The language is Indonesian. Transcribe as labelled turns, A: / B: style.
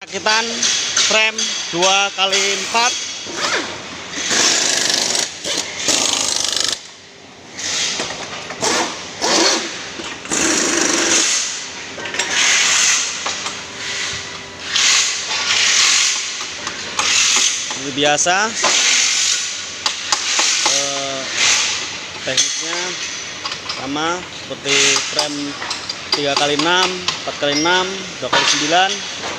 A: Perakitan frame 2x4. Seperti biasa, tekniknya sama seperti frame 3x6, 4x6, 2x9.